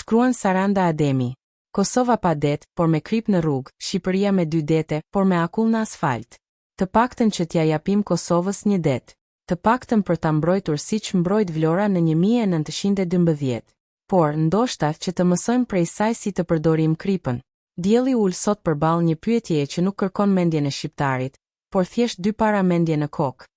Shkruan Saranda Ademi. Kosova pa det, por me krip në rrugë, Shqipëria me 2 dete, por me akull në asfalt. Të paktën që t'ja japim Kosovës 1 det. Të paktën për ta mbrojtur siç mbrojt Vlora në 1912. Por, ndoshta që të mësojmë prej saj si të përdorim kripën. Dielli ul sot përballë një pyetjeje që nuk kërkon mendjen e shqiptarit, por thjesht 2 para mendje në kokë.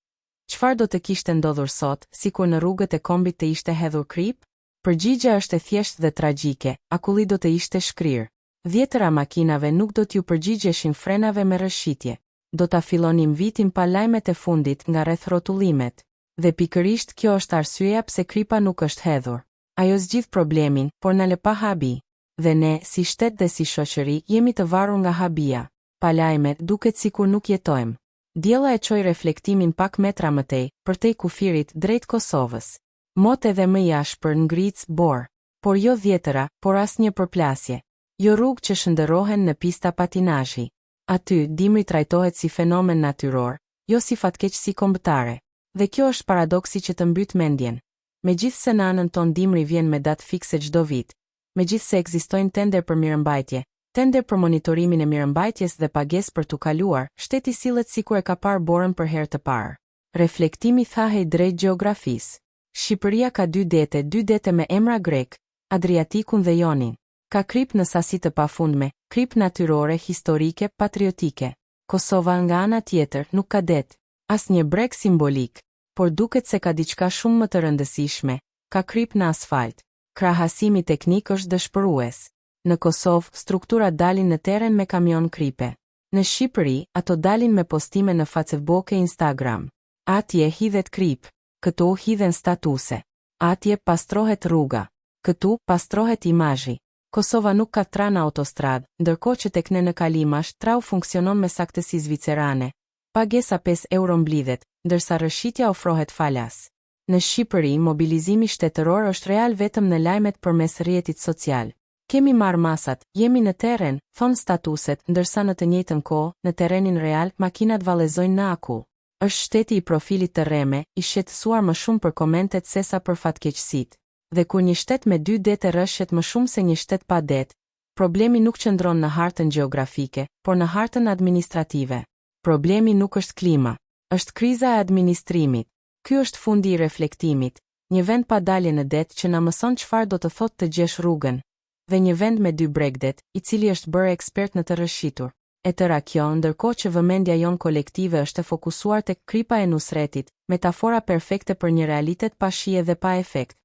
Çfarë do të kishte ndodhur sot, sikur në rrugët e kombit të ishte hedhur krip? Përgjigja është e thjeshtë dhe tragjike, akulli do të ishte shkrirë. Dhjetëra makinave nuk do t'ju përgjigjeshin frenave me rrëshqitje. Do ta fillonim vitin pa lajmet e fundit nga rreth rrotullimet. Dhe pikërisht kjo është arsyeja pse kripa nuk është hedhur. Ajo zgjidh problemin, por na lë pa habi. Dhe ne, si shtet dhe si shoqëri, jemi të varur nga habia. Pa lajmet, duket sikur nuk jetojmë. Diella e çoi reflektimin pak metra mëtej, përtej kufirit drejt Kosovës. Mot edhe më jashpër ngric bor, por jo dhjetëra, por asnjë përplasje. Jo rrugë që shndërrohen në pista patinazhi. Aty, dimri trajtohet si fenomen natyror, jo si fatkeqësi kombëtare. Dhe kjo është paradoksi që të mbyt mendjen. Megjithse në anën ton dimri vjen me datë fikse çdo vit, megjithse ekzistojnë tender për mirëmbajtje, tender për monitorimin e mirëmbajtjes dhe pagesë për t'u kaluar, shteti sillet sikur e ka parë borën për herë të parë. Reflektimi thahej drejt gjeografisë. Shqipëria ka 2 dete, 2 dete me emra grek, Adriatikun dhe Jonin. Ka krip në sasi të pafundme, krip natyrore, historike, patriotike. Kosova nga ana tjetër nuk ka det, asnjë breg simbolik, por duket se ka diçka shumë më të rëndësishme, ka krip në asfalt. Krahasimi teknik është dëshpërues. Në Kosovë, strukturat dalin në teren me kamion kripe. Në Shqipëri, ato dalin me postime në Facebook e Instagram. Atje hidhet krip, këtu hidhen statuse. Atje pastrohet rruga, këtu pastrohet imazhi. Kosova nuk ka tran autostradë, ndërkohë që tek ne në Kalimash trau funksionon me saktësi zvicerane. Pagesa 5 euro mblidhet, ndërsa rrëshqitja ofrohet falas. Në Shqipëri, mobilizimi shtetëror është real vetëm në lajmet përmes rrjetit social. Kemi marrë masat, jemi në teren, thon statuset, ndërsa në të njëjtën kohë, në terenin real, makinat vallëzojnë në akull. Është shteti i profilit të rreme, i shqetësuar më shumë për komentet sesa për fatkeqësitë. Dhe kur një shtet me 2 dete rrëshqet më shumë se një shtet pa det, problemi nuk qëndron në hartën gjeografike, por në hartën administrative. Problemi nuk është klima, është kriza e administrimit. Ky është fundi i reflektimit, një vend pa dalje në det që na mëson çfarë do të thotë të gjesh rrugën, dhe një vend me 2 bregdet, i cili është bërë ekspert në të rrëshqitur. E tëra kjo, ndërkohë që vëmendja jon kolektive është e fokusuar tek kripa e Nusretit, metafora perfekte për një realitet pa shije dhe pa efekt.